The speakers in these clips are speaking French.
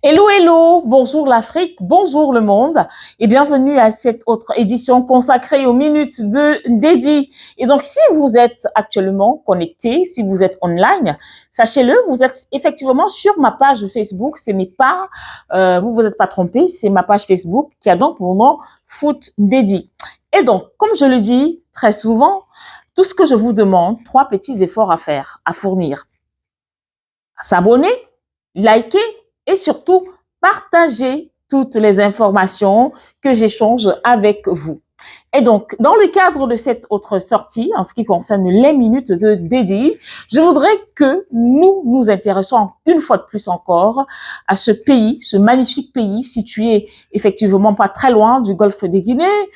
Hello, hello, bonjour l'Afrique, bonjour le monde et bienvenue à cette autre édition consacrée aux minutes de Dédi. Et donc, si vous êtes actuellement connecté, si vous êtes online, sachez-le, vous êtes effectivement sur ma page Facebook. Ce n'est pas, vous vous êtes pas trompé, c'est ma page Facebook qui a donc pour nom Foot Dédi. Et donc, comme je le dis très souvent, tout ce que je vous demande, 3 petits efforts à faire, à fournir. S'abonner, liker et surtout partager toutes les informations que j'échange avec vous. Et donc, dans le cadre de cette autre sortie, en ce qui concerne les minutes de Dédi, je voudrais que nous nous intéressions une fois de plus encore à ce pays, ce magnifique pays situé effectivement pas très loin du golfe de Guinée,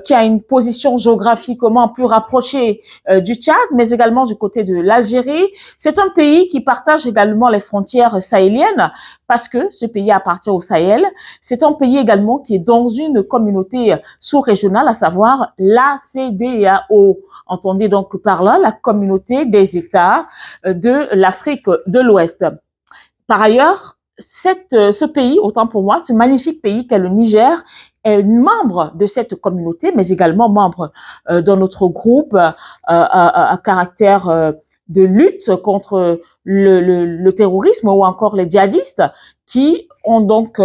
qui a une position géographiquement plus rapprochée du Tchad, mais également du côté de l'Algérie. C'est un pays qui partage également les frontières sahéliennes parce que ce pays appartient au Sahel. C'est un pays également qui est dans une communauté sous-régionale, à savoir la CEDEAO. Entendez donc par là la communauté des États de l'Afrique de l'Ouest. Par ailleurs, ce pays, autant pour moi, ce magnifique pays qu'est le Niger, est membre de cette communauté, mais également membre de notre groupe à caractère de lutte contre le terrorisme ou encore les djihadistes qui ont donc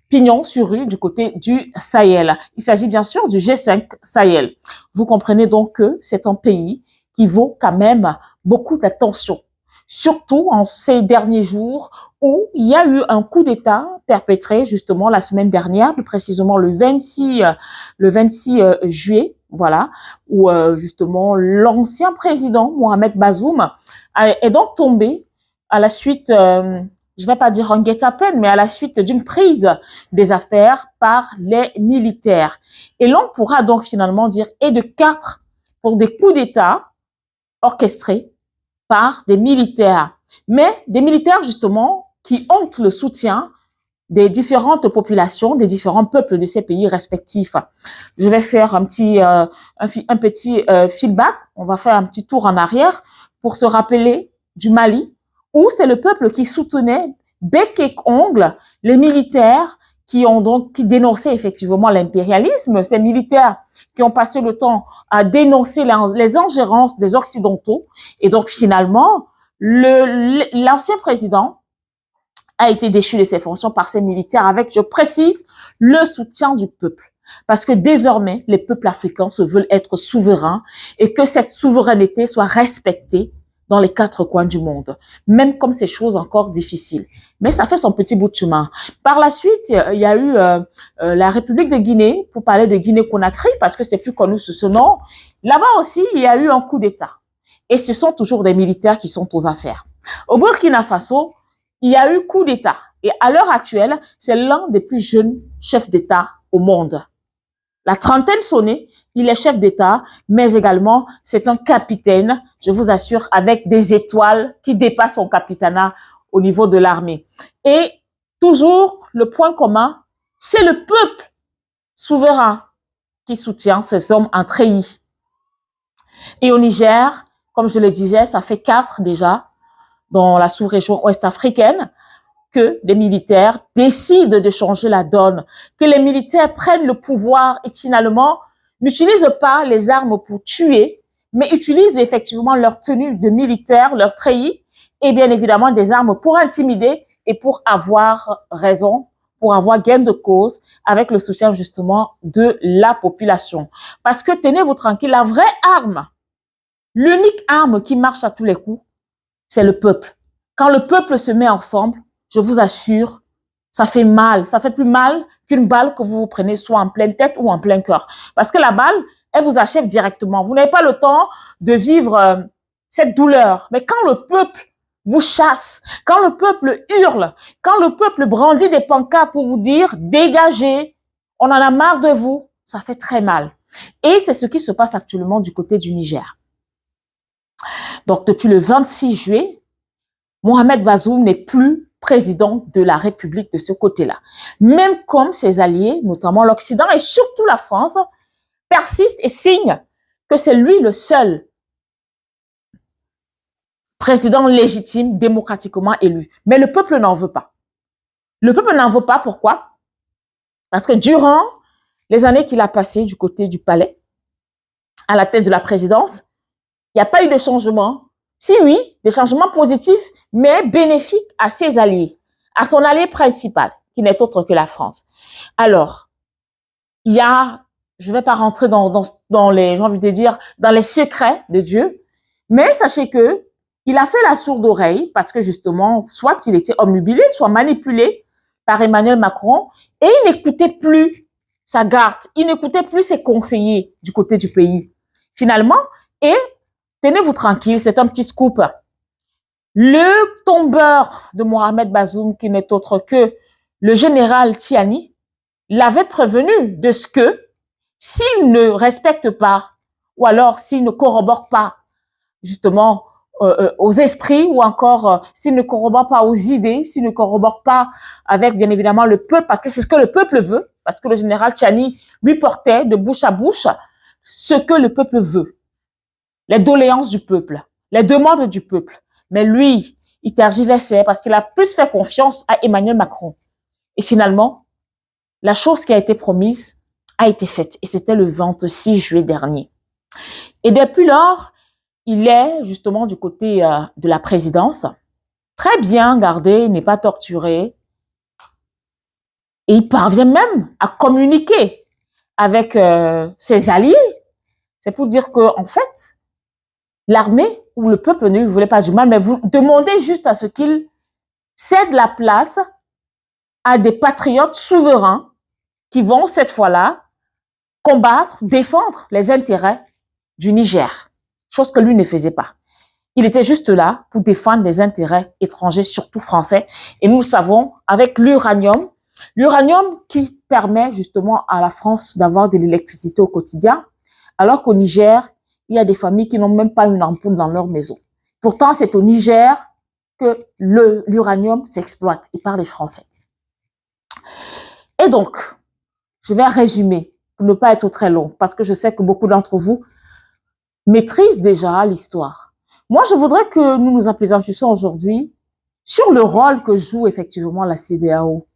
pignon sur rue du côté du Sahel. Il s'agit bien sûr du G5 Sahel. Vous comprenez donc que c'est un pays qui vaut quand même beaucoup d'attention, surtout en ces derniers jours où il y a eu un coup d'État perpétré justement la semaine dernière, plus précisément le 26 juillet, voilà, où justement l'ancien président Mohamed Bazoum est donc tombé à la suite je vais pas dire en guet-apens, mais à la suite d'une prise des affaires par les militaires. Et l'on pourra donc finalement dire et de 4 pour des coups d'État orchestrés par des militaires. Mais des militaires justement qui ont le soutien des différentes populations, des différents peuples de ces pays respectifs. Je vais faire un petit feedback. On va faire un petit tour en arrière pour se rappeler du Mali, où c'est le peuple qui soutenait bec et ongle les militaires qui dénonçaient effectivement l'impérialisme, ces militaires qui ont passé le temps à dénoncer les ingérences des Occidentaux. Et donc finalement, l'ancien président a été déchu de ses fonctions par ces militaires avec, je précise, le soutien du peuple. Parce que désormais, les peuples africains se veulent être souverains et que cette souveraineté soit respectée dans les 4 coins du monde, même comme ces choses encore difficiles. Mais ça fait son petit bout de chemin. Par la suite, il y a eu la République de Guinée, pour parler de Guinée-Conakry, parce que c'est plus connu sous ce nom. Là-bas aussi, il y a eu un coup d'État. Et ce sont toujours des militaires qui sont aux affaires. Au Burkina Faso, il y a eu coup d'État. Et à l'heure actuelle, c'est l'un des plus jeunes chefs d'État au monde. La trentaine sonnée, il est chef d'État, mais également, c'est un capitaine, je vous assure, avec des étoiles qui dépassent son capitanat au niveau de l'armée. Et toujours, le point commun, c'est le peuple souverain qui soutient ces hommes en treillis. Et au Niger, comme je le disais, ça fait 4 déjà dans la sous-région ouest-africaine que les militaires décident de changer la donne, que les militaires prennent le pouvoir et finalement n'utilisent pas les armes pour tuer, mais utilisent effectivement leur tenue de militaire, leur treillis et bien évidemment des armes pour intimider et pour avoir raison, pour avoir gain de cause avec le soutien justement de la population. Parce que tenez-vous tranquille, la vraie arme, l'unique arme qui marche à tous les coups, c'est le peuple. Quand le peuple se met ensemble, je vous assure, ça fait mal. Ça fait plus mal qu'une balle que vous prenez soit en pleine tête ou en plein cœur. Parce que la balle, elle vous achève directement. Vous n'avez pas le temps de vivre cette douleur. Mais quand le peuple vous chasse, quand le peuple hurle, quand le peuple brandit des pancartes pour vous dire « dégagez, on en a marre de vous », ça fait très mal. Et c'est ce qui se passe actuellement du côté du Niger. Donc, depuis le 26 juillet, Mohamed Bazoum n'est plus président de la République de ce côté-là. Même comme ses alliés, notamment l'Occident et surtout la France, persistent et signent que c'est lui le seul président légitime, démocratiquement élu. Mais le peuple n'en veut pas. Le peuple n'en veut pas. Pourquoi? Parce que durant les années qu'il a passées du côté du palais, à la tête de la présidence, il n'y a pas eu de changement. Si oui, des changements positifs, mais bénéfiques à ses alliés, à son allié principal, qui n'est autre que la France. Alors, il y a, je ne vais pas rentrer dans les, j'ai envie de dire, dans les secrets de Dieu, mais sachez que il a fait la sourde oreille parce que justement, soit il était omnubilé, soit manipulé par Emmanuel Macron, et il n'écoutait plus sa garde, il n'écoutait plus ses conseillers du côté du pays. Finalement, et tenez-vous tranquille, c'est un petit scoop. Le tombeur de Mohamed Bazoum, qui n'est autre que le général Tiani, l'avait prévenu de ce que s'il ne respecte pas, ou alors s'il ne corrobore pas justement aux esprits, ou encore s'il ne corrobore pas aux idées, s'il ne corrobore pas avec bien évidemment le peuple, parce que c'est ce que le peuple veut, parce que le général Tiani lui portait de bouche à bouche ce que le peuple veut, les doléances du peuple, les demandes du peuple. Mais lui, il tergiversait parce qu'il a plus fait confiance à Emmanuel Macron. Et finalement, la chose qui a été promise a été faite. Et c'était le 26 juillet dernier. Et depuis lors, il est justement du côté de la présidence, très bien gardé, il n'est pas torturé. Et il parvient même à communiquer avec ses alliés. C'est pour dire que, en fait, l'armée ou le peuple ne lui voulait pas du mal, mais vous demandez juste à ce qu'il cède la place à des patriotes souverains qui vont cette fois-là combattre, défendre les intérêts du Niger, chose que lui ne faisait pas. Il était juste là pour défendre les intérêts étrangers, surtout français. Et nous le savons, avec l'uranium qui permet justement à la France d'avoir de l'électricité au quotidien, alors qu'au Niger, il y a des familles qui n'ont même pas une ampoule dans leur maison. Pourtant, c'est au Niger que l'uranium s'exploite et par les Français. Et donc, je vais résumer pour ne pas être très long, parce que je sais que beaucoup d'entre vous maîtrisent déjà l'histoire. Moi, je voudrais que nous nous apaisantissions aujourd'hui sur le rôle que joue effectivement la CEDEAO.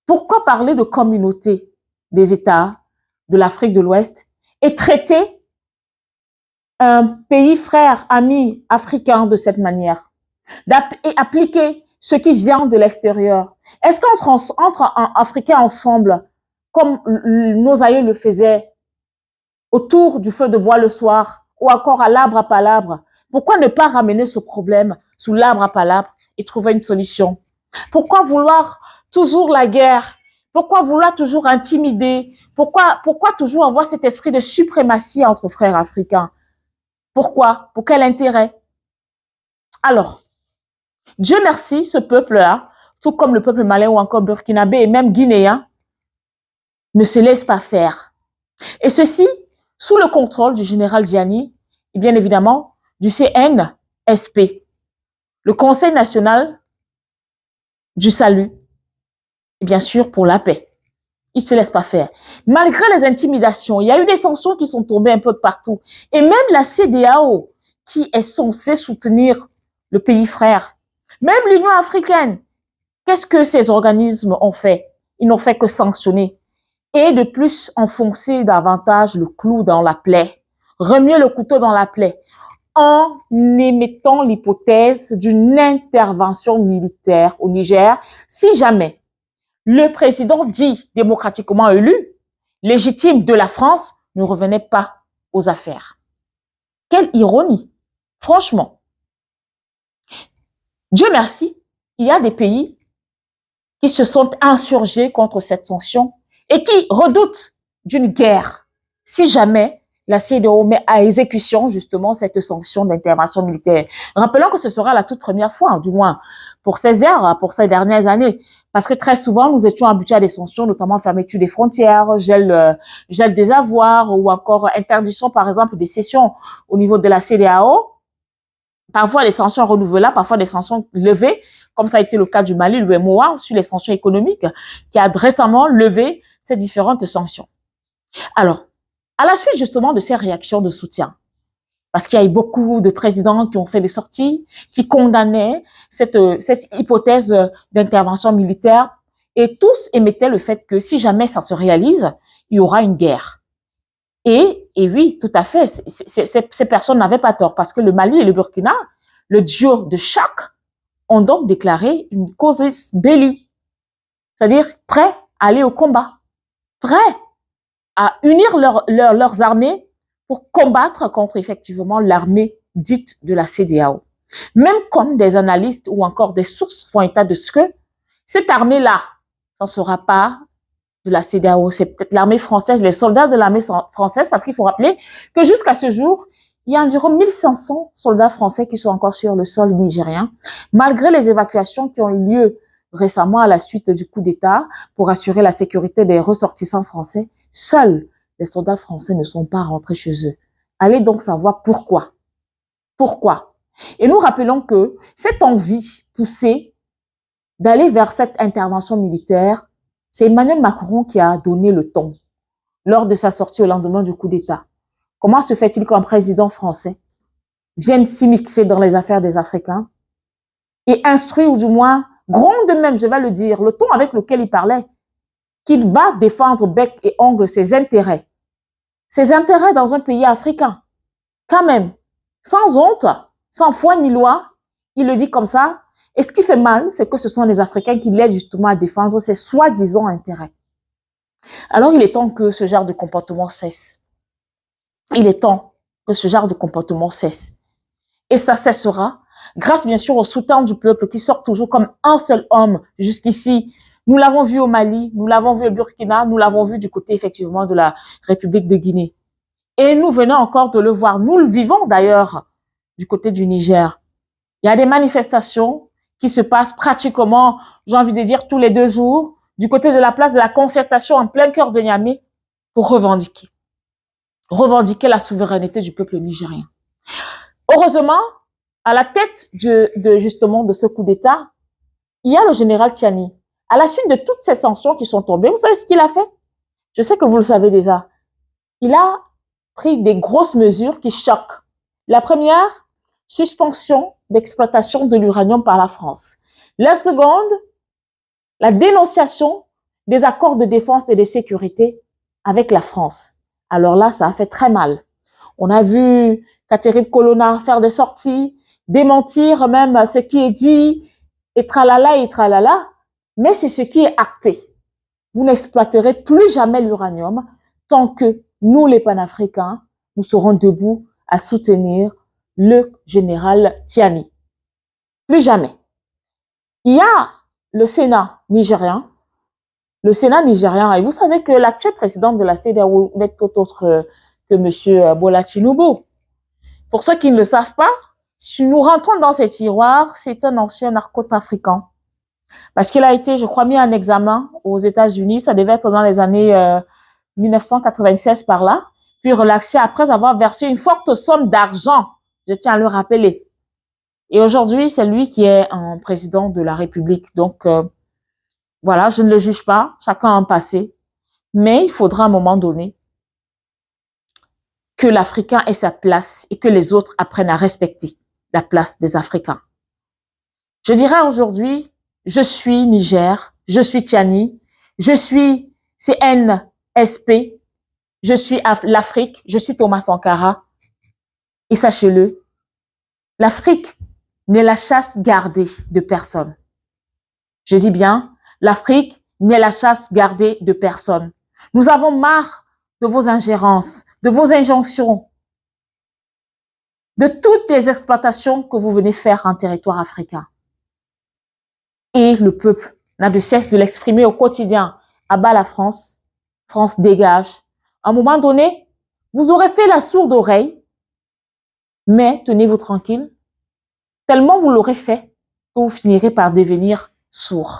Pourquoi parler de communauté des États de l'Afrique de l'Ouest et traiter un pays frère, ami africain de cette manière et appliquer ce qui vient de l'extérieur? Est-ce qu'entre Africains ensemble, comme nos aïeux le faisaient autour du feu de bois le soir ou encore à l'arbre à palabre, pourquoi ne pas ramener ce problème sous l'arbre à palabre et trouver une solution? Pourquoi vouloir toujours la guerre? Pourquoi vouloir toujours intimider? Pourquoi toujours avoir cet esprit de suprématie entre frères africains? Pourquoi? Pour quel intérêt? Alors, Dieu merci, ce peuple-là, tout comme le peuple malien ou encore burkinabé et même guinéen, ne se laisse pas faire. Et ceci, sous le contrôle du général Diani et bien évidemment du CNSP, le Conseil national du salut, et bien sûr pour la paix. Il ne se laisse pas faire. Malgré les intimidations, il y a eu des sanctions qui sont tombées un peu partout. Et même la CEDEAO, qui est censée soutenir le pays frère, même l'Union africaine, qu'est-ce que ces organismes ont fait? Ils n'ont fait que sanctionner. Et de plus, enfoncer davantage le clou dans la plaie, remuer le couteau dans la plaie, en émettant l'hypothèse d'une intervention militaire au Niger, si jamais le président dit démocratiquement élu, légitime de la France, ne revenait pas aux affaires. Quelle ironie! Franchement, Dieu merci, il y a des pays qui se sont insurgés contre cette sanction et qui redoutent d'une guerre si jamais la CEDEAO met à exécution justement cette sanction d'intervention militaire. Rappelons que ce sera la toute première fois, du moins pour ces ères, pour ces dernières années, parce que très souvent nous étions habitués à des sanctions, notamment fermeture des frontières, gel des avoirs ou encore interdiction par exemple des cessions au niveau de la CEDEAO. Parfois des sanctions renouvelables, parfois des sanctions levées, comme ça a été le cas du Mali, le MOA, sur les sanctions économiques, qui a récemment levé ces différentes sanctions. Alors, à la suite justement de ces réactions de soutien, parce qu'il y a eu beaucoup de présidents qui ont fait des sorties, qui condamnaient cette hypothèse d'intervention militaire, Et tous émettaient le fait que si jamais ça se réalise, il y aura une guerre. Et oui, tout à fait, ces personnes n'avaient pas tort parce que le Mali et le Burkina, le duo de choc, ont donc déclaré une casus belli, c'est-à-dire prêts à aller au combat, prêts à unir leurs armées pour combattre contre effectivement l'armée dite de la CEDEAO. Même comme des analystes ou encore des sources font état de ce que cette armée-là, ça ne sera pas de la CEDEAO, c'est peut-être l'armée française, les soldats de l'armée française, parce qu'il faut rappeler que jusqu'à ce jour, il y a environ 1500 soldats français qui sont encore sur le sol nigérien, malgré les évacuations qui ont eu lieu récemment à la suite du coup d'État pour assurer la sécurité des ressortissants français. Seuls les soldats français ne sont pas rentrés chez eux. Allez donc savoir pourquoi. Pourquoi? Et nous rappelons que cette envie poussée d'aller vers cette intervention militaire, c'est Emmanuel Macron qui a donné le ton lors de sa sortie au lendemain du coup d'État. Comment se fait-il qu'un président français vienne s'immiscer dans les affaires des Africains et instruire, ou du moins, gronde même, je vais le dire, le ton avec lequel il parlait, qu'il va défendre bec et ongle ses intérêts dans un pays africain. Quand même, sans honte, sans foi ni loi, il le dit comme ça. Et ce qui fait mal, c'est que ce sont les Africains qui l'aident justement à défendre ses soi-disant intérêts. Alors, il est temps que ce genre de comportement cesse. Il est temps que ce genre de comportement cesse. Et ça cessera grâce, bien sûr, au soutien du peuple qui sort toujours comme un seul homme jusqu'ici. Nous l'avons vu au Mali, nous l'avons vu au Burkina, nous l'avons vu du côté, effectivement, de la République de Guinée. Et nous venons encore de le voir. Nous le vivons, d'ailleurs, du côté du Niger. Il y a des manifestations qui se passent pratiquement, j'ai envie de dire, tous les 2 jours, du côté de la place de la Concertation en plein cœur de Niamey pour revendiquer la souveraineté du peuple nigérien. Heureusement, à la tête justement de ce coup d'État, il y a le général Tiani. À la suite de toutes ces sanctions qui sont tombées, vous savez ce qu'il a fait? Je sais que vous le savez déjà. Il a pris des grosses mesures qui choquent. La première, suspension d'exploitation de l'uranium par la France. La seconde, la dénonciation des accords de défense et de sécurité avec la France. Alors là, ça a fait très mal. On a vu Catherine Colonna faire des sorties, démentir même ce qui est dit, et tralala, mais c'est ce qui est acté. Vous n'exploiterez plus jamais l'uranium tant que nous, les panafricains, nous serons debout à soutenir le général Tiani. Plus jamais. Il y a le Sénat nigérien. Et vous savez que l'actuel président de la CEDEAO n'est pas autre que M. Bola Tinubu. Pour ceux qui ne le savent pas, si nous rentrons dans ces tiroirs, c'est un ancien narcotrafiquant. Parce qu'il a été, je crois, mis en examen aux États-Unis. Ça devait être dans les années 1996 par là. Puis relaxé après avoir versé une forte somme d'argent. Je tiens à le rappeler. Et aujourd'hui, c'est lui qui est un président de la République. Donc, voilà, je ne le juge pas. Chacun a un passé. Mais il faudra à un moment donné que l'Africain ait sa place et que les autres apprennent à respecter la place des Africains. Je dirais aujourd'hui, je suis Niger, je suis Tiani, je suis CNSP, je suis l'Afrique, je suis Thomas Sankara. Et sachez-le, l'Afrique n'est la chasse gardée de personne. Je dis bien, l'Afrique n'est la chasse gardée de personne. Nous avons marre de vos ingérences, de vos injonctions, de toutes les exploitations que vous venez faire en territoire africain. Et le peuple n'a de cesse de l'exprimer au quotidien. À bas la France, France dégage. À un moment donné, vous aurez fait la sourde oreille, mais tenez-vous tranquille, tellement vous l'aurez fait que vous finirez par devenir sourd.